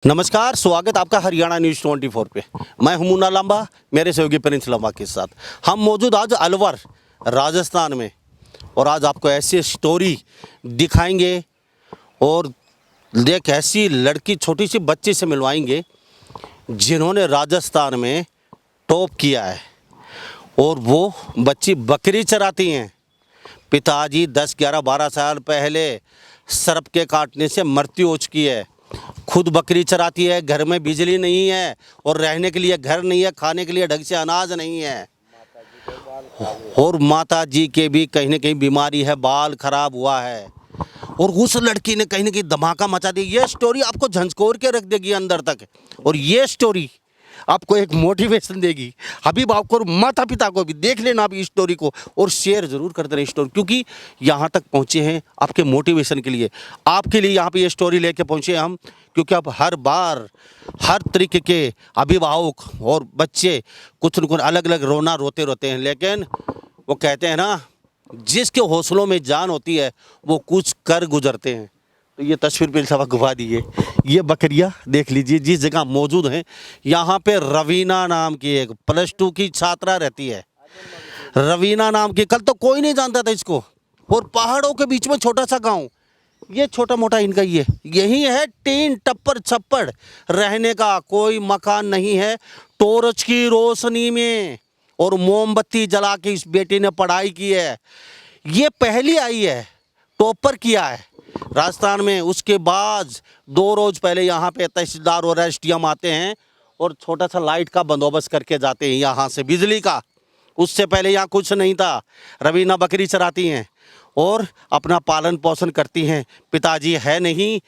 नमस्कार, स्वागत आपका हरियाणा न्यूज़ 24 पे। मैं हूं मुन्ना लांबा, मेरे सहयोगी प्रिंस लांबा के साथ। हम मौजूद आज अलवर राजस्थान में और आज आपको ऐसी स्टोरी दिखाएंगे और एक ऐसी लड़की छोटी सी बच्ची से मिलवाएंगे जिन्होंने राजस्थान में टॉप किया है और वो बच्ची बकरी चराती हैं। पिताजी 10, 11, 12 साल पहले सर्प के काटने से मृत्यु हो चुकी है। खुद बकरी चराती है, घर में बिजली नहीं है और रहने के लिए घर नहीं है, खाने के लिए ढंग से अनाज नहीं है और माता जी के भी कहीं ना कहीं बीमारी है, बाल खराब हुआ है और उस लड़की ने कहीं ना कहीं धमाका मचा दिया। ये स्टोरी आपको झंझोर के रख देगी अंदर तक और ये स्टोरी आपको एक मोटिवेशन देगी। अभिभावकों और माता पिता को भी देख लेना आप इस स्टोरी को और शेयर ज़रूर कर देना स्टोरी, क्योंकि यहाँ तक पहुँचे हैं आपके मोटिवेशन के लिए, आपके लिए यहाँ पे ये स्टोरी लेके पहुँचे हम। क्योंकि अब हर बार हर तरीके के अभिभावक और बच्चे कुछ न कुछ अलग अलग रोना रोते हैं, लेकिन वो कहते हैं ना, जिसके हौसलों में जान होती है वो कुछ कर गुजरते हैं। तो ये तस्वीर पे सब घुमा दी है, ये बकरियाँ देख लीजिए जिस जगह मौजूद हैं। यहाँ पे रवीना नाम की एक +2 की छात्रा रहती है। रवीना नाम की, कल तो कोई नहीं जानता था इसको, और पहाड़ों के बीच में छोटा सा गांव, ये छोटा मोटा इनका यही है। टीन टप्पर छप्पड़, रहने का कोई मकान नहीं है। टॉर्च की रोशनी में और मोमबत्ती जला के इस बेटी ने पढ़ाई की है। ये पहली आई है, टॉपर किया है राजस्थान में। उसके बाद 2 रोज पहले यहाँ पे तहसीलदार और एसडीएम आते हैं और छोटा सा लाइट का बंदोबस्त करके जाते हैं यहाँ से, बिजली का। उससे पहले यहाँ कुछ नहीं था। रवीना बकरी चराती हैं और अपना पालन पोषण करती हैं। पिताजी है नहीं,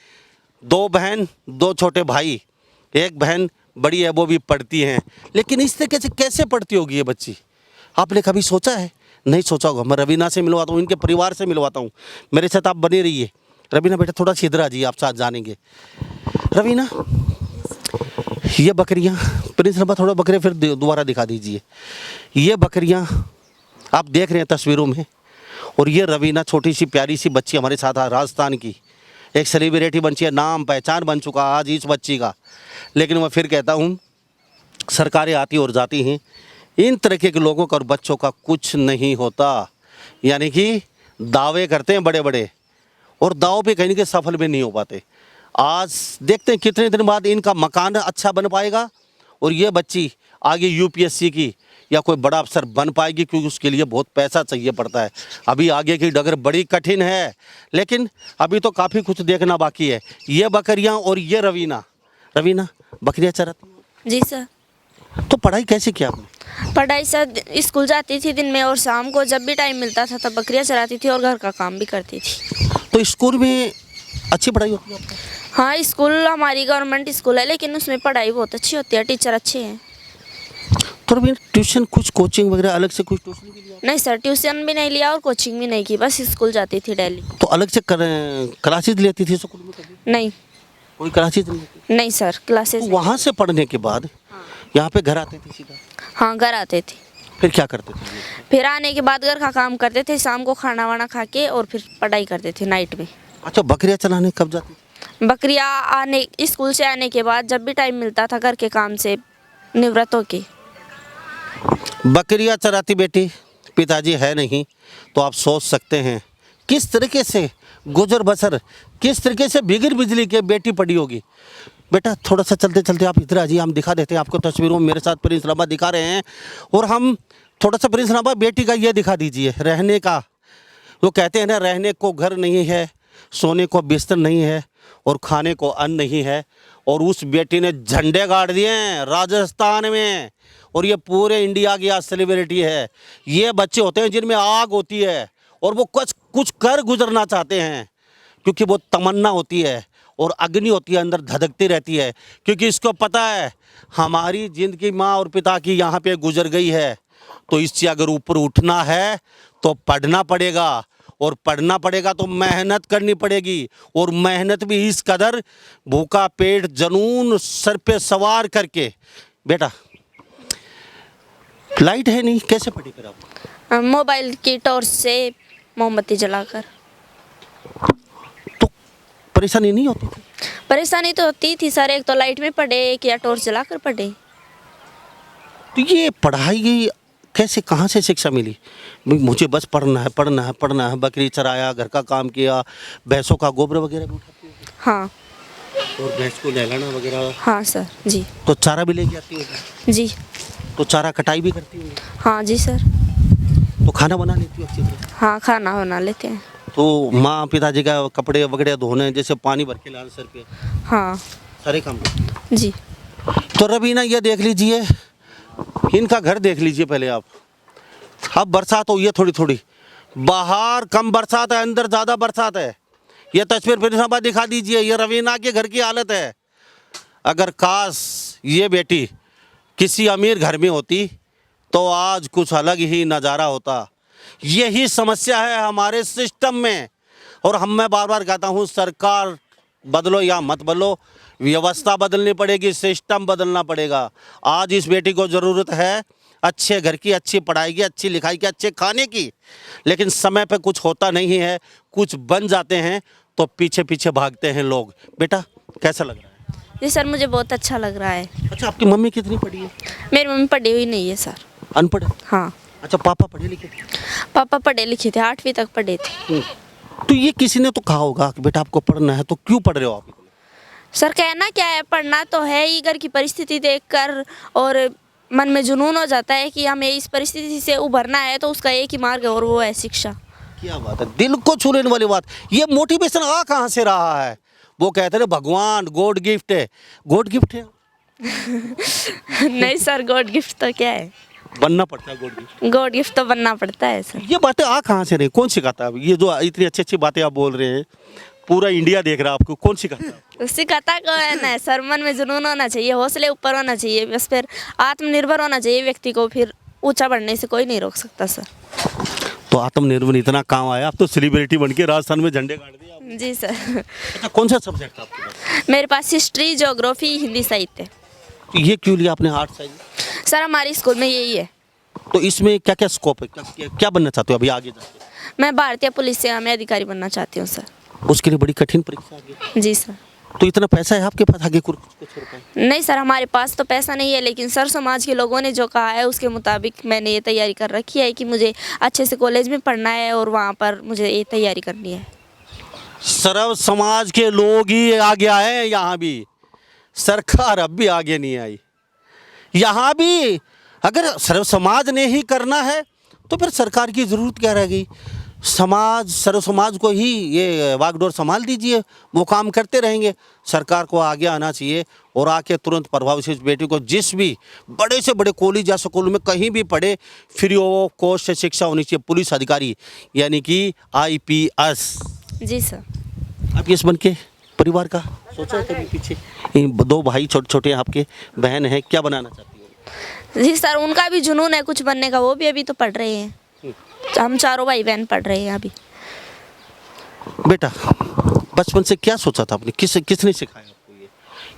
2 बहन 2 छोटे भाई, एक बहन बड़ी है वो भी पढ़ती हैं। लेकिन इस तरीके से कैसे पढ़ती होगी ये बच्ची, आपने कभी सोचा है? नहीं सोचा होगा। मैं रवीना से मिलवाता हूँ, इनके परिवार से मिलवाता हूँ, मेरे साथ आप बने रहिए। रवीना बेटा थोड़ा सी इधर आ जाइए, आप साथ जानेंगे। रवीना, ये बकरियाँ, प्रिंस रब्बा थोड़ा बकरे फिर दोबारा दिखा दीजिए। ये बकरियाँ आप देख रहे हैं तस्वीरों में, और ये रवीना छोटी सी प्यारी सी बच्ची हमारे साथ है, राजस्थान की एक सेलिब्रिटी बच्ची है, नाम पहचान बन चुका आज इस बच्ची का। लेकिन मैं फिर कहता हूँ, सरकारें आती और जाती हैं, इन तरीके के लोगों का और बच्चों का कुछ नहीं होता। यानी कि दावे करते हैं बड़े बड़े और दाव पे कहीं ना कहीं सफल भी नहीं हो पाते। आज देखते हैं कितने दिन बाद इनका मकान अच्छा बन पाएगा और ये बच्ची आगे यूपीएससी की या कोई बड़ा अफसर बन पाएगी, क्योंकि उसके लिए बहुत पैसा चाहिए पड़ता है। अभी आगे की डगर बड़ी कठिन है, लेकिन अभी तो काफ़ी कुछ देखना बाकी है। ये बकरियां और ये रवीना बकरियां चराती हैं। जी सर। तो पढ़ाई कैसे किया आपने? पढ़ाई सर, स्कूल जाती थी दिन में और शाम को जब भी टाइम मिलता था तब बकरियां चराती थी और घर का काम भी करती थी। तो स्कूल में अच्छी पढ़ाई होती है आपका? हाँ, स्कूल हमारी गवर्नमेंट स्कूल है, लेकिन उसमें पढ़ाई बहुत अच्छी होती है, टीचर अच्छे हैं। तो रवीना ट्यूशन, कुछ कोचिंग वगैरह अलग से कुछ ट्यूशन भी लिया? नहीं सर, ट्यूशन भी नहीं लिया और कोचिंग भी नहीं की, बस स्कूल जाती थी डेली। तो अलग से क्लासेज लेती थी स्कूल में कभी? नहीं। कोई क्लासेज नहीं लेती? नहीं सर, क्लासेस। वहाँ से पढ़ने के बाद यहाँ पे घर आते थे सीधा? हाँ, घर आते थे। फिर क्या करते थे? फिर आने के बाद घर का काम करते थे, शाम को खाना वाना खा के और फिर पढ़ाई करते थे नाइट में। अच्छा, बकरियाँ चलाने कब जाती थी? बकरियाँ आने, स्कूल से आने के बाद जब भी टाइम मिलता था घर के काम से निवृत्त होके। बकरियाँ चराती बेटी, पिताजी है नहीं, तो आप सोच सकते हैं किस तरीके से गुजर बसर, किस तरीके से बिगड़ बिजली के बेटी पड़ी होगी। बेटा थोड़ा सा चलते चलते आप इधर आ जाइए, हम दिखा देते हैं आपको तस्वीरों में। मेरे साथ प्रिंस लांबा दिखा रहे हैं और हम थोड़ा सा प्रिंस लांबा बेटी का ये दिखा दीजिए, रहने का। वो कहते हैं ना, रहने को घर नहीं है, सोने को बिस्तर नहीं है और खाने को अन्न नहीं है। और उस बेटी ने झंडे गाड़ दिए हैं राजस्थान में, और ये पूरे इंडिया की आज सेलिब्रिटी है। ये बच्चे होते हैं जिनमें आग होती है और वो कुछ कर गुजरना चाहते हैं, क्योंकि वो तमन्ना होती है और अग्नि होती है अंदर धधकती रहती है, क्योंकि इसको पता है हमारी जिंदगी माँ और पिता की यहाँ पे गुजर गई है, तो इससे अगर ऊपर उठना है तो पढ़ना पड़ेगा, और पढ़ना पड़ेगा तो मेहनत करनी पड़ेगी, और मेहनत भी इस कदर, भूखा पेट जनून सर पे सवार करके। बेटा लाइट है नहीं, कैसे पढ़ी फिर आप? मोबाइल की टॉर्च से मोमबत्ती जलाकर। परेशानी नहीं होती थी? परेशानी तो होती थी सर, एक तो लाइट में पढ़े, एक या टॉर्च जलाकर पढ़े। तो ये पढ़ाई कैसे, कहाँ से शिक्षा मिली? मुझे बस पढ़ना है, पढ़ना है, पढ़ना है, बकरी चराया, घर का काम किया, भैंसों का गोबर वगैरह भी उठाती होगी? हाँ और भैंस को नहलाना वगैरह? हाँ सर जी। तो चारा भी लेके आती होगी? जी तो चारा कटाई भी करती होगी? हाँ जी सर। तो खाना बना लेती हो अच्छी तरह? हाँ खाना बना लेते हैं। तो माँ पिताजी का कपड़े वगैरह धोने, जैसे पानी भर के लाल सर पे, हाँ सारे काम करती? जी। तो रवीना ये देख लीजिए, इनका घर देख लीजिए पहले आप। अब बरसात हो, ये थोड़ी थोड़ी, बाहर कम बरसात है, अंदर ज़्यादा बरसात है। ये तस्वीर फिर से दिखा दीजिए, ये रवीना के घर की हालत है। अगर काश ये बेटी किसी अमीर घर में होती तो आज कुछ अलग ही नज़ारा होता। यही समस्या है हमारे सिस्टम में, और मैं बार बार कहता हूँ, सरकार बदलो या मत बदलो, व्यवस्था बदलनी पड़ेगी, सिस्टम बदलना पड़ेगा। आज इस बेटी को ज़रूरत है अच्छे घर की, अच्छी पढ़ाई की, अच्छी लिखाई की, अच्छे खाने की, लेकिन समय पे कुछ होता नहीं है। कुछ बन जाते हैं तो पीछे पीछे भागते हैं लोग। बेटा कैसा लग रहा है? जी सर मुझे बहुत अच्छा लग रहा है। अच्छा, आपकी मम्मी कितनी पढ़ी है? मेरी मम्मी पढ़ी हुई नहीं है सर। अनपढ़ है? हाँ। अच्छा, पापा पढ़े लिखे थे? पापा पढ़े लिखे थे, 8वीं तक पढ़े थे। तो ये किसी ने तो कहा होगा कि बेटा आपको पढ़ना है, तो क्यों पढ़ रहे हो आप? सर कहना क्या है, पढ़ना तो है ही। घर की परिस्थिति देखकर और मन में जुनून हो जाता है कि हमें इस परिस्थिति से उभरना है, तो उसका एक ही मार्ग है और वो है शिक्षा। क्या बात है, दिल को छू लेने वाली बात। ये मोटिवेशन आ कहाँ से रहा है? वो कहते हैं भगवान गॉड गिफ्ट है, गॉड गिफ्ट है? नहीं सर, गॉड गिफ्ट तो क्या है, बनना पड़ता है गॉड गिफ्ट। गॉड गिफ्ट तो बनना पड़ता है सर। ये बातें आ कहाँ से रही? कौन सिखाता है? ये जो इतनी अच्छी अच्छी बातें आप बोल रहे हैं, पूरा इंडिया देख रहा है आपको, कौन सिखाता है? तो सिखाता को है ना सर, मन में जुनून होना चाहिए, हौसले ऊपर होना चाहिए, बस फिर आत्मनिर्भर होना चाहिए व्यक्ति को, फिर ऊंचा बढ़ने से कोई नहीं रोक सकता सर। तो आत्मनिर्भर इतना काम आया, आप तो सेलिब्रिटी बन के राजस्थान में झंडे गाड़ दिए आपने। जी सर। अच्छा, कौन सा सब्जेक्ट था आपके पास? मेरे पास हिस्ट्री, ज्योग्राफी, हिंदी, साहित्य। तो ये क्यों लिया आपने आर्ट साइंस? सर हमारे स्कूल में यही है। तो इसमें क्या क्या स्कोप है, क्या बनना चाहते हो अभी आगे जाके? मैं भारतीय पुलिस सेवा में अधिकारी बनना चाहती हूँ सर। उसके लिए बड़ी कठिन परीक्षा आगे। जी सर। तो इतना पैसा है आपके पास, आगे कुछ हो पाए? नहीं सर, हमारे पास तो पैसा नहीं है, लेकिन सर समाज के लोगों ने जो कहा है उसके मुताबिक मैंने ये तैयारी कर रखी है कि मुझे अच्छे से कॉलेज में पढ़ना है और वहाँ पर मुझे ये तैयारी करनी है। सर्व समाज के लोग ही आगे आए हैं यहाँ भी, सरकार अब भी आगे नहीं आई। यहाँ भी अगर सर्व समाज ने ही करना है तो फिर सरकार की ज़रूरत क्या रह गई? समाज, सर्व समाज को ही ये वागडोर संभाल दीजिए, वो काम करते रहेंगे। सरकार को आगे आना चाहिए और आके तुरंत प्रभाव से इस बेटी को, जिस भी बड़े से बड़े कॉलेज या स्कूल में कहीं भी पढ़े, फ्री ऑफ कॉस्ट से शिक्षा होनी चाहिए। पुलिस अधिकारी यानी कि IPS। जी सर। IPS बन के परिवार का सोचा है कभी पीछे? दो भाई छोटे छोटे हैं आपके, बहन है, क्या बनाना चाहती हो? जी सर, उनका भी जुनून है कुछ बनने का, वो भी अभी तो पढ़ रहे हैं। हम चारों भाई बहन पढ़ रहे हैं अभी। बेटा बचपन से क्या सोचा था आपने, किसने सिखाया आपको ये?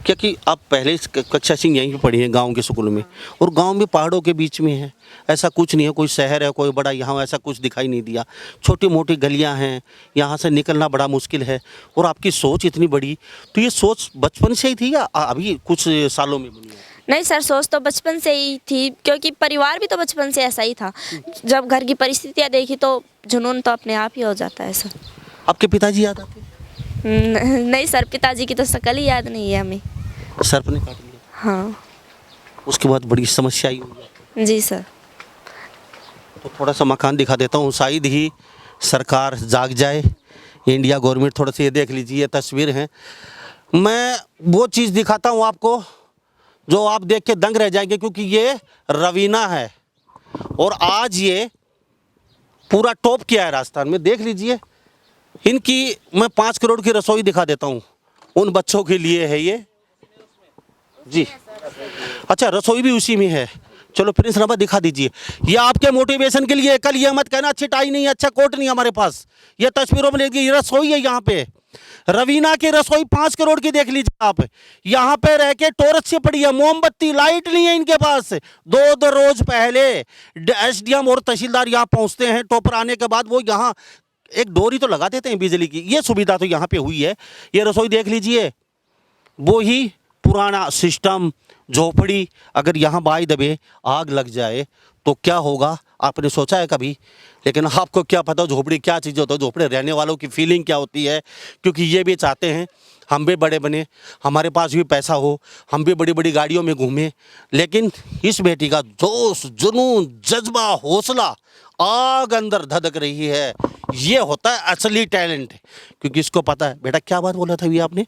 क्योंकि आप पहले कक्षा से यहीं पे पढ़ी हैं गांव के स्कूल में, और गांव में पहाड़ों के बीच में है, ऐसा कुछ नहीं है कोई शहर है कोई बड़ा, यहाँ ऐसा कुछ दिखाई नहीं दिया। छोटी मोटी गलियां हैं, यहाँ से निकलना बड़ा मुश्किल है, और आपकी सोच इतनी बड़ी। तो ये सोच बचपन से ही थी या अभी कुछ सालों में बनी है? नहीं सर, सोच तो बचपन से ही थी, क्योंकि परिवार भी तो बचपन से ऐसा ही था। जब घर की परिस्थितियाँ देखी तो जुनून तो अपने आप ही हो जाता है सर। आपके पिताजी याद आते? नहीं सर, पिताजी की तो शक्ल ही याद नहीं है हमें। सर्प ने काट लिया? हाँ। उसके बाद बड़ी समस्या आई हुई? जी सर। तो थोड़ा सा मकान दिखा देता हूँ, शायद ही सरकार जाग जाए, इंडिया गवर्नमेंट। थोड़ा सा ये देख लीजिए, ये तस्वीर है। मैं वो चीज़ दिखाता हूँ आपको जो आप देख के दंग रह जाएंगे, क्योंकि ये रवीना है और आज ये पूरा टॉप किया है राजस्थान में। देख लीजिए, इनकी मैं 5 करोड़ की रसोई दिखा देता हूँ, उन बच्चों के लिए है ये जी। अच्छा, रसोई भी उसी में है। चलो प्रिंस नंबर दिखा दीजिए, ये आपके मोटिवेशन के लिए। कल ये मत कहना अच्छी टाई नहीं, अच्छा कोट नहीं हमारे पास। ये तस्वीरों में देखिए, ये रसोई है यहाँ पे, रवीना की रसोई 5 करोड़ की। देख लीजिए आप, यहाँ पे रह के टोरच से पड़ी है, मोमबत्ती लाइट नहीं है इनके पास। 2 रोज पहले SDM और तहसीलदार यहाँ पहुँचते हैं, टॉपर आने के बाद वो यहाँ एक डोरी तो लगा देते हैं बिजली की, ये सुविधा तो यहाँ पे हुई है। ये रसोई देख लीजिए, वो ही पुराना सिस्टम झोपड़ी, अगर यहाँ बाई दबे आग लग जाए तो क्या होगा, आपने सोचा है कभी? लेकिन आपको क्या पता झोपड़ी क्या चीज़ होता है, झोपड़ी रहने वालों की फीलिंग क्या होती है। क्योंकि ये भी चाहते हैं हम भी बड़े बने, हमारे पास भी पैसा हो, हम भी बड़ी बड़ी गाड़ियों में घूमें। लेकिन इस बेटी का जोश, जुनून, जज्बा, हौसला, आग अंदर धधक रही है। ये होता है असली टैलेंट। क्योंकि इसको पता है। बेटा क्या बात बोला था अभी आपने?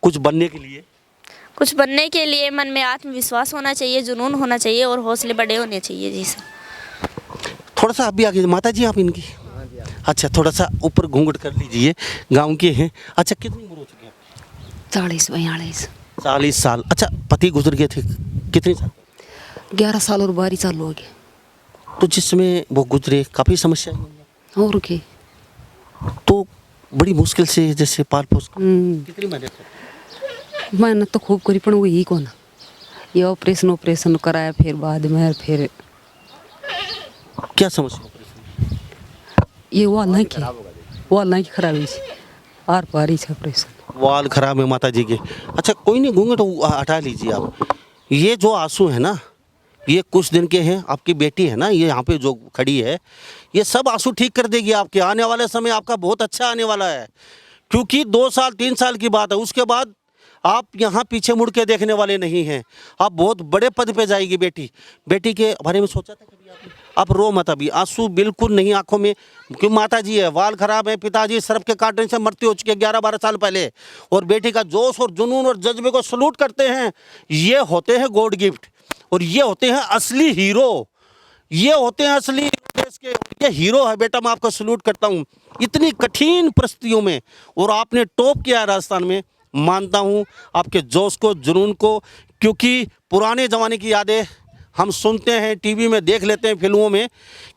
कुछ बनने के लिए, कुछ बनने के लिए मन में आत्मविश्वास होना चाहिए, जुनून होना चाहिए और हौसले बड़े होने चाहिए। जी सर। थोड़ा सा आप भी आगे, माता जी आप इनकी, अच्छा थोड़ा सा ऊपर घूंघट कर लीजिए, गांव के हैं। अच्छा कितनी उम्र हो चुकी है? 40-42। 40 साल। अच्छा पति गुजर गए थे कितने साल? 11 साल और 12 साल हो गए। तो जिसमें वो गुजरे काफ़ी समस्या आई, और के तो बड़ी मुश्किल से जैसे पाल पोस कितनी मेहनत करते? मेहनत तो खूब करी पर वही को ना, ये ऑपरेशन कराया, फिर बाद में फिर क्या समस्या ऑपरेशन? ये वाल की खराबी से आर पारी से ऑपरेशन। वाल खराब है माता जी के। अच्छा कोई नहीं, घूंघट हटा लीजिए आप। ये जो आंसू है ना, ये कुछ दिन के हैं। आपकी बेटी है ना, ये यहाँ पे जो खड़ी है, ये सब आंसू ठीक कर देगी आपके। आने वाले समय आपका बहुत अच्छा आने वाला है। क्योंकि 2 साल 3 साल की बात है, उसके बाद आप यहाँ पीछे मुड़ के देखने वाले नहीं हैं। आप बहुत बड़े पद पे जाएगी बेटी। बेटी के बारे में सोचा था कभी आपने? आप रो मत अभी, आंसू बिल्कुल नहीं आंखों में। क्यों? माता जी है, वाल खराब है, पिताजी सर्प के काटने से मृत्यु हो चुकी है 11-12 साल पहले। और बेटी का जोश और जुनून और जज्बे को सलूट करते हैं। ये होते हैं गॉड गिफ्ट, और ये होते हैं असली हीरो। ये होते हैं असली देश के, ये हीरो है बेटा। मैं आपको सलूट करता हूँ इतनी कठिन परिस्थितियों में, और आपने टॉप किया है राजस्थान में। मानता हूँ आपके जोश को, जुनून को। क्योंकि पुराने ज़माने की यादें हम सुनते हैं, टीवी में देख लेते हैं, फिल्मों में,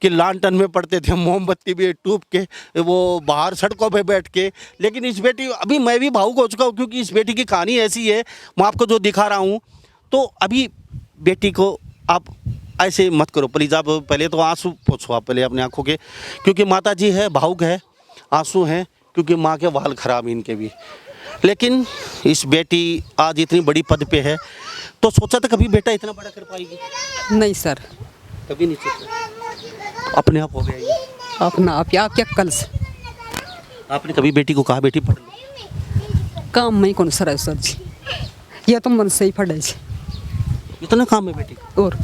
कि लालटेन में पढ़ते थे, मोमबत्ती भी टूब के, वो बाहर सड़कों पे बैठ के। लेकिन इस बेटी, अभी मैं भी भावुक हो चुका हूँ, क्योंकि इस बेटी की कहानी ऐसी है, मैं आपको जो दिखा रहा हूँ। तो अभी बेटी को आप ऐसे मत करो प्लीज़। आप पहले तो आंसू पोंछो आप पहले अपने आँखों के, क्योंकि माता जी है, भावुक है, आंसू हैं, क्योंकि माँ के वाल खराब इनके भी। लेकिन इस बेटी आज इतनी बड़ी पद पे है, तो सोचा था कभी बेटा इतना बड़ा कर पाएगी? नहीं सर, कभी नहीं सोचा, अपने आप हो गया ये। अपना आप क्या कल से आपने कभी बेटी को कहा बेटी पढ़ लो? काम में कौन सर है सर जी, ये तो मन से ही पड़े छे। इतना काम है बेटी को? और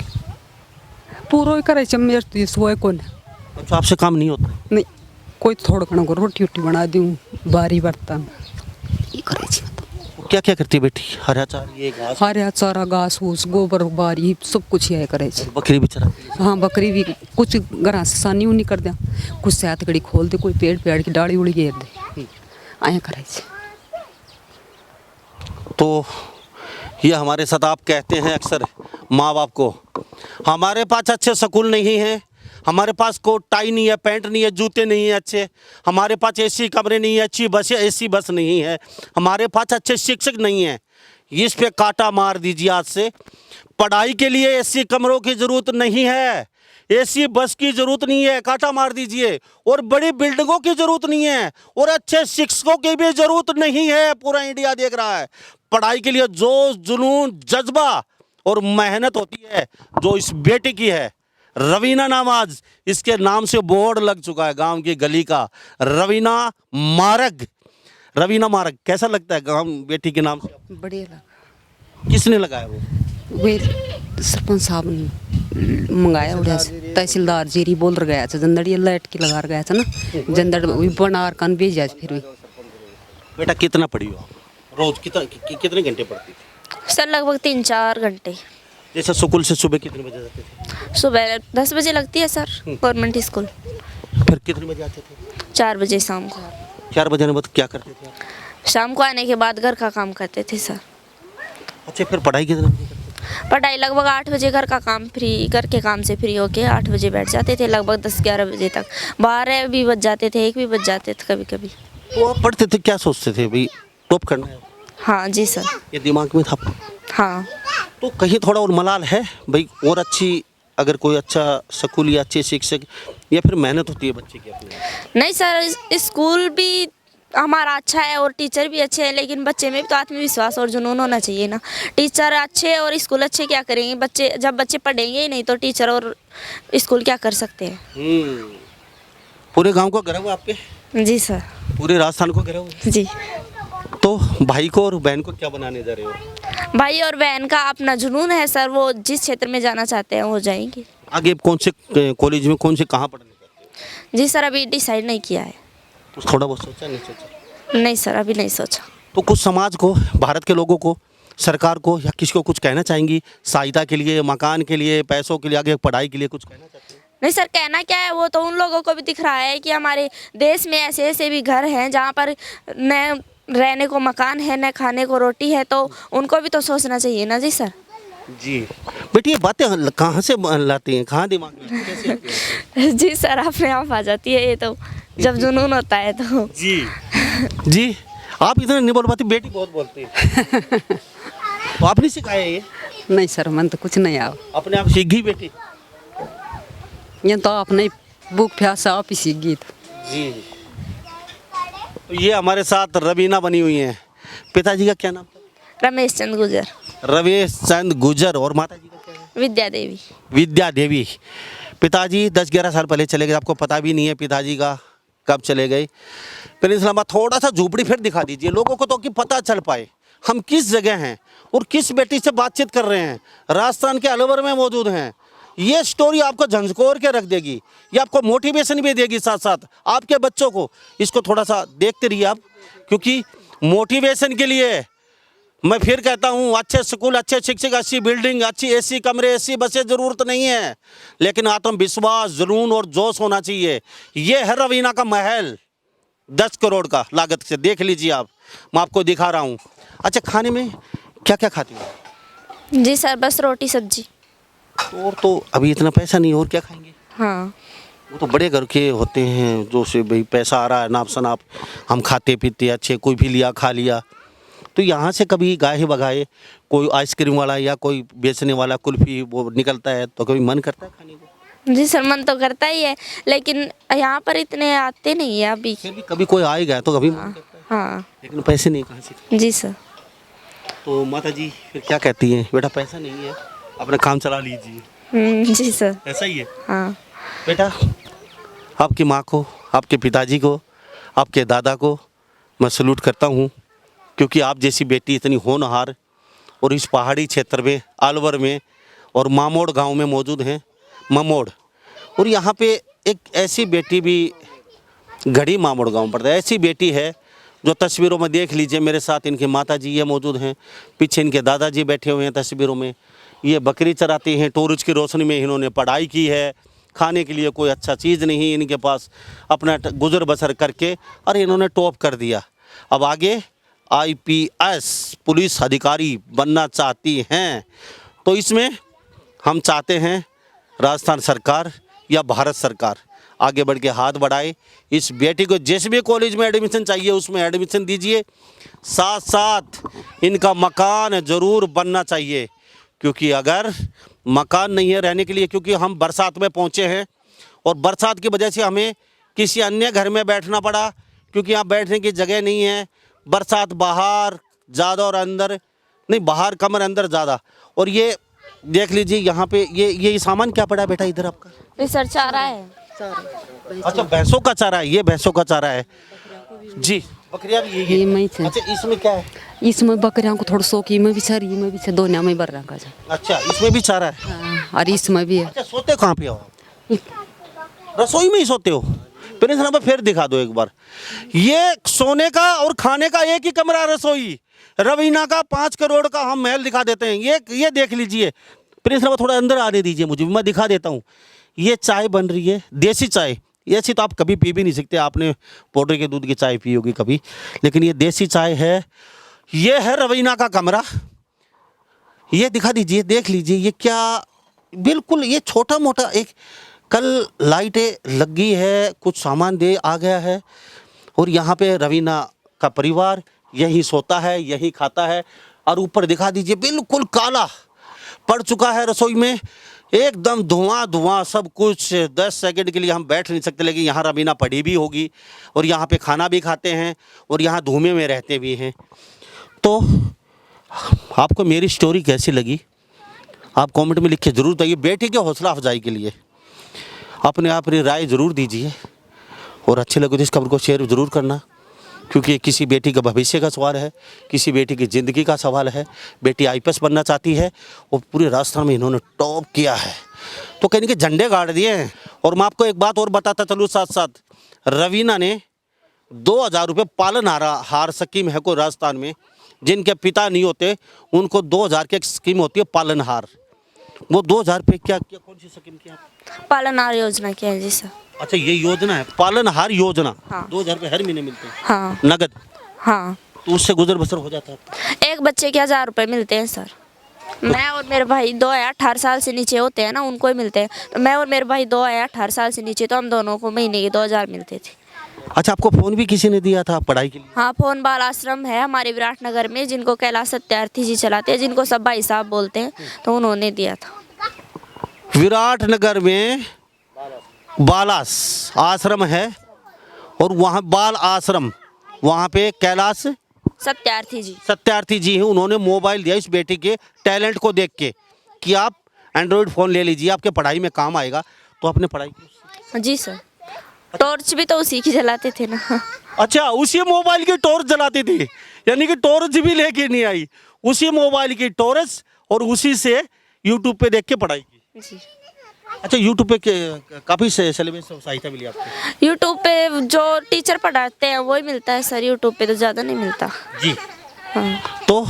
पूरा ही करे मेरे तो ये सोए कौन है। अच्छा आपसे काम नहीं होता? नहीं, कोई थोड़ा घना को रोटी बना दूँ, बारी बर्तन ये करे छे। क्या क्या करती है बेटी? हरा चारा, ये घास, हरा चारा, घास फूस, गोबर बारी सब कुछ यह करे छे। बकरी भी चराती है? हाँ बकरी भी कुछ घर से सानी उनी कर दिया, कुछ से हथकड़ी खोल दे, कोई पेड़ की डाली उड़ी घेर दे, आया करे छे। तो ये हमारे साथ आप कहते हैं अक्सर माँ बाप को, हमारे पास अच्छे स्कूल नहीं है, हमारे पास कोट टाई नहीं है, पैंट नहीं है, जूते नहीं है अच्छे, हमारे पास एसी कमरे नहीं है, अच्छी बस है, एसी बस नहीं है, हमारे पास अच्छे शिक्षक नहीं है। इस पे कांटा मार दीजिए आज से। पढ़ाई के लिए एसी कमरों की ज़रूरत नहीं है, एसी बस की ज़रूरत नहीं है, कांटा मार दीजिए। और बड़ी बिल्डिंगों की ज़रूरत नहीं है, और अच्छे शिक्षकों की भी ज़रूरत नहीं है। पूरा इंडिया देख रहा है। पढ़ाई के लिए जोश, जुनून, जज्बा और मेहनत होती है, जो इस बेटी की है। रवीना नाम, आज इसके नाम से बोर्ड लग चुका है गांव की गली का, रवीना मार्ग। रवीना मार्ग कैसा लगता है गांव बेटी के नाम से? बढ़िया लगा। किसने लगाया वो? वे सरपंच साहब ने मंगाया उड़ा से, तहसीलदार जीरी बोल रहा गया था, जंदड़ी लाइट की लगा गया था ना, जंदड़ बनार कान भेजा फिर भी। बेटा कितना पढ़ी हो आप? रोज कितने घंटे पढ़ती थी? सर लगभग 3-4 घंटे। जैसे स्कूल से सुबह कितने बजे जाते थे? सुबह 10 बजे लगती है सर गवर्नमेंट स्कूल। फिर कितने बजे आते थे? 4 बजे शाम को। 4 बजे के बाद क्या करते थे आप? शाम को आने के बाद घर का काम करते थे सर। अच्छा फिर पढ़ाई कितने बजे करते थे? पढ़ाई लगभग 8 बजे, घर का काम फ्री, घर के काम से फ्री होके 8 बजे बैठ जाते थे, लगभग 10-11 बजे तक। 12 भी बज जाते थे, 1 भी बज जाते थे कभी कभी। तो आप पढ़ते थे, क्या सोचते थे भाई टॉप करना है? हाँ जी सर। ये दिमाग में था? हाँ। तो कहीं थोड़ा और मलाल है भाई, और अच्छी अगर कोई अच्छा स्कूल या अच्छे शिक्षक, या फिर मेहनत होती है बच्चे की अपनी? नहीं सर, स्कूल भी हमारा अच्छा है और टीचर भी अच्छे हैं, लेकिन बच्चे में भी तो आत्मविश्वास और जुनून होना चाहिए ना। टीचर अच्छे और स्कूल अच्छे क्या करेंगे बच्चे, जब बच्चे पढ़ेंगे ही नहीं तो टीचर और स्कूल क्या कर सकते हैं। पूरे गांव को गर्व है आपके? जी सर। पूरे राजस्थान को गर्व है? जी। तो भाई को और बहन को क्या बनाने जा रहे हो? भाई और बहन का अपना जुनून है सर, वो जिस क्षेत्र में जाना चाहते हैं वो जाएंगे। आगे कौन से कॉलेज में, कौन से कहाँ पढ़ने चाहते हो? जी सर, अभी डिसाइड नहीं किया है। तो थोड़ा बहुत सोचा, नहीं सोचा? नहीं सर, अभी नहीं सोचा। तो कुछ समाज को, भारत के लोगों को, सरकार को या किसी को कुछ कहना चाहेंगी सहायता के लिए, मकान के लिए, पैसों के लिए, आगे पढ़ाई के लिए कुछ कहना चाहते हैं? नहीं सर, कहना क्या है, वो तो उन लोगों को भी दिख रहा है कि हमारे देश में ऐसे ऐसे भी घर हैं जहाँ पर न रहने को मकान है, न खाने को रोटी है, तो उनको भी तो सोचना चाहिए ना। जी सर। जी बेटी, ये बातें कहाँ से लाती हैं, कहाँ दिमाग में कैसे आती हैं? जी सर, अपने आप आ जाती है ये तो, जब जुनून होता है तो। जी जी, आप इतना नहीं बोल पाती, बेटी बहुत बोलती है। तो आपने सिखाया ये? नहीं सर, मन तो कुछ नहीं आओ, अपने आप सीख गई बेटी? ये तो अपने बुक प्यास आप ही सीख गई। जी, तो ये हमारे साथ रवीना बनी हुई हैं। पिताजी का क्या नाम था? रमेश चंद गुजर। रमेश चंद गुजर। और माता जी का क्या है? विद्या देवी। विद्या देवी। पिताजी 10-11 साल पहले चले गए, आपको पता भी नहीं है पिताजी का कब चले गए। फिर इस्लामाबाद थोड़ा सा झोपड़ी फिर दिखा दीजिए लोगों को, तो कि पता चल पाए हम किस जगह हैं और किस बेटी से बातचीत कर रहे हैं। राजस्थान के अलवर में मौजूद हैं। ये स्टोरी आपको झंझोर के रख देगी, ये आपको मोटिवेशन भी देगी, साथ साथ आपके बच्चों को। इसको थोड़ा सा देखते रहिए आप, क्योंकि मोटिवेशन के लिए मैं फिर कहता हूँ, अच्छे स्कूल, अच्छे शिक्षक, अच्छी बिल्डिंग, अच्छी एसी कमरे, एसी बसें ज़रूरत नहीं है, लेकिन आत्मविश्वास, जुनून और जोश होना चाहिए। ये है रवीना का महल, 10 करोड़ का लागत से। देख लीजिए आप, मैं आपको दिखा रहा हूँ। अच्छा, खाने में क्या क्या खाती हो? जी सर, बस रोटी सब्जी। और तो अभी इतना पैसा नहीं, और क्या खाएंगे? हाँ। वो तो बड़े घर के होते हैं, जो से भाई पैसा आ रहा है, नाप शनाप, हम खाते पीते अच्छे, कोई भी लिया खा लिया। तो यहाँ से कभी गाहे बगाए कोई आइसक्रीम वाला या कोई बेचने वाला कुल्फी वो निकलता है, तो कभी मन करता है खाने को? जी सर, मन तो करता ही है, लेकिन यहाँ पर इतने आते नहीं है अभी। फिर भी कभी कोई आए गया तो कभी मन करता है। हाँ। लेकिन पैसे नहीं कहाँ से? जी सर। तो माता जी फिर क्या कहती हैं, बेटा पैसा नहीं है, अपना काम चला लीजिए? जी सर। ऐसा ही है? हाँ। बेटा, आपकी माँ को, आपके पिताजी को, आपके दादा को मैं सलूट करता हूँ, क्योंकि आप जैसी बेटी इतनी होनहार और इस पहाड़ी क्षेत्र में, अलवर में और मामोड़ गांव में मौजूद हैं, ममोड़। और यहाँ पे एक ऐसी बेटी भी, घड़ी मामोड़ गांव पड़ता है, ऐसी बेटी है जो तस्वीरों में देख लीजिए। मेरे साथ इनके माता जी ये मौजूद हैं, पीछे इनके दादाजी बैठे हुए हैं तस्वीरों में। ये बकरी चराती हैं, टॉर्च की रोशनी में इन्होंने पढ़ाई की है, खाने के लिए कोई अच्छा चीज़ नहीं इनके पास, अपना गुजर बसर करके और इन्होंने टॉप कर दिया। अब आगे IPS पुलिस अधिकारी बनना चाहती हैं। तो इसमें हम चाहते हैं राजस्थान सरकार या भारत सरकार आगे बढ़ के हाथ बढ़ाए, इस बेटी को जिस भी कॉलेज में एडमिशन चाहिए उसमें एडमिशन दीजिए। साथ साथ इनका मकान ज़रूर बनना चाहिए, क्योंकि अगर मकान नहीं है रहने के लिए, क्योंकि हम बरसात में पहुंचे हैं और बरसात की वजह से हमें किसी अन्य घर में बैठना पड़ा, क्योंकि यहाँ बैठने की जगह नहीं है। बरसात बाहर ज़्यादा और अंदर नहीं, बाहर कम और अंदर ज़्यादा। और ये देख लीजिए यहाँ पे ये सामान क्या पड़ा है बेटा इधर आपका? ये सर चारा है। अच्छा, भैंसों का चारा है, ये भैंसों का चारा है जी। बकरियां भी ये मैं से। अच्छा, इसमें क्या है? इसमें बकरियां को थोड़ा सोकी में भी सर, में भी से दोनों में भर रखा जा। अच्छा, इसमें भी चारा है? हाँ, और इसमें भी है। अच्छा, सोते कहाँ पे हो आप? रसोई में ही सोते हो? फिर इस फिर दिखा दो एक बार। ये सोने का और खाने का एक ही कमरा रसोई। रवीना का 5 करोड़ का हम महल दिखा देते हैं। ये देख लीजिए। प्रिंस थोड़ा अंदर आने दीजिए मुझे, मैं दिखा देता हूँ। ये चाय बन रही है, देसी चाय। ऐसी तो आप कभी पी भी नहीं सकते, आपने पाउडर के दूध की चाय पी होगी कभी, लेकिन ये देसी चाय है। ये है रवीना का कमरा, ये दिखा दीजिए, देख लीजिए। ये क्या, बिल्कुल ये छोटा मोटा एक, कल लाइटें लग गई है, कुछ सामान दे आ गया है, और यहाँ पे रवीना का परिवार यहीं सोता है, यहीं खाता है। और ऊपर दिखा दीजिए बिल्कुल काला पड़ चुका है रसोई में। एकदम धुआं धुआं सब कुछ। 10 सेकंड के लिए हम बैठ नहीं सकते, लेकिन यहाँ रवीना पढ़ी भी होगी और यहाँ पे खाना भी खाते हैं और यहाँ धुएं में रहते भी हैं। तो आपको मेरी स्टोरी कैसी लगी आप कमेंट में लिख के ज़रूर बताइए। बेटी के हौसला अफजाई के लिए अपनी राय ज़रूर दीजिए और अच्छे लगे तो इस खबर को शेयर ज़रूर करना, क्योंकि किसी बेटी का भविष्य का सवाल है, किसी बेटी की ज़िंदगी का सवाल है। बेटी IPS बनना चाहती है और पूरे राजस्थान में इन्होंने टॉप किया है, तो कहने के झंडे गाड़ दिए हैं। और मैं आपको एक बात और बताता चलूँ साथ साथ, रवीना ने 2000 रुपये पालन हार स्कीम है कोई राजस्थान में, जिनके पिता नहीं होते उनको 2000 की एक स्कीम होती है पालन हार। वो 2000 रुपये क्या कौन सी स्कीम की? पालनहार योजना क्या है जी सर? अच्छा, ये योजना है पालनहार योजना। हाँ। 2000 रुपये हर महीने मिलते हैं। हाँ नगद। हाँ, तो उससे गुजर बसर हो जाता है। एक बच्चे के 1000 रुपये मिलते हैं सर। मैं और मेरे भाई 2 या 18 साल से नीचे होते हैं ना, उनको ही मिलते हैं। तो मैं और मेरे भाई 2 या 18 साल से नीचे, तो हम दोनों को महीने के 2000 मिलते थे। अच्छा, आपको फ़ोन भी किसी ने दिया था पढ़ाई के लिए? हाँ, फोन बाल आश्रम है हमारे विराटनगर में, जिनको कैलाश सत्यार्थी जी चलाते हैं, जिनको सब भाई साहब बोलते हैं, तो उन्होंने दिया था। विराटनगर में बालास आश्रम है और वहाँ बाल आश्रम, वहाँ पे कैलाश सत्यार्थी जी हैं। उन्होंने मोबाइल दिया इस बेटी के टैलेंट को देख के कि आप एंड्रॉयड फ़ोन ले लीजिए, आपके पढ़ाई में काम आएगा। तो आपने पढ़ाई की? जी सर। टॉर्च भी तो उसी की जलाते थे ना। अच्छा, उसी मोबाइल की टॉर्च जलाती थी, यानी कि टॉर्च भी लेके नहीं आई, उसी मोबाइल की टॉर्च, और उसी से यूट्यूब पे देख के पढ़ाई की। जी। अच्छा, यूट्यूब पे काफ़ी सिलेबस सहायता मिली आपको? यूट्यूब पे जो टीचर पढ़ाते हैं वही मिलता है सर, यूट्यूब पे तो ज़्यादा नहीं मिलता। जी। हाँ। तो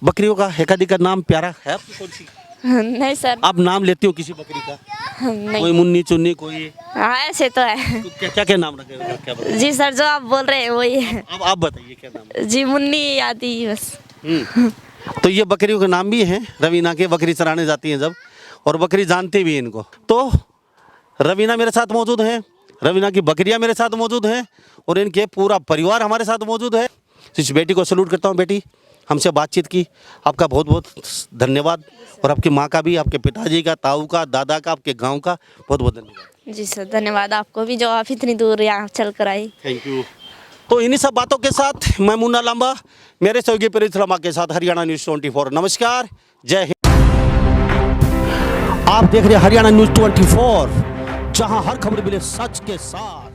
बकरियों का एकादी का नाम प्यारा है आपको? कौन सी? नहीं सर। आप नाम लेती हो किसी बकरी का? नहीं। कोई मुन्नी चुन्नी कोई? हाँ, ऐसे तो है। तो क्या क्या नाम रखे हो? क्या बताइए? जी सर, जो आप बोल रहे हैं वही है। अब आप बताइए क्या नाम है? जी, मुन्नी आती बस। तो ये बकरियों के नाम भी हैं रवीना के, बकरी चराने जाती हैं जब, और बकरी जानती भी इनको। तो रवीना मेरे साथ मौजूद हैं, रवीना की बकरियां मेरे साथ मौजूद हैं और इनके पूरा परिवार हमारे साथ मौजूद है। इस बेटी को सैल्यूट करता हूँ। बेटी, हमसे बातचीत की, आपका बहुत बहुत धन्यवाद, और आपकी माँ का भी, आपके पिताजी का, ताऊ का, दादा का, आपके गाँव का बहुत बहुत धन्यवाद। जी सर, धन्यवाद आपको भी, जो आप इतनी दूर यहाँ चल कर आई। Thank you. तो इन्हीं सब बातों के साथ मैं मुन्ना लांबा मेरे सहयोगी प्रिंस लांबा के साथ हरियाणा न्यूज़ 24। नमस्कार, जय हिंद। आप देख रहे हैं हरियाणा न्यूज़ 24, जहां हर खबर मिले सच के साथ।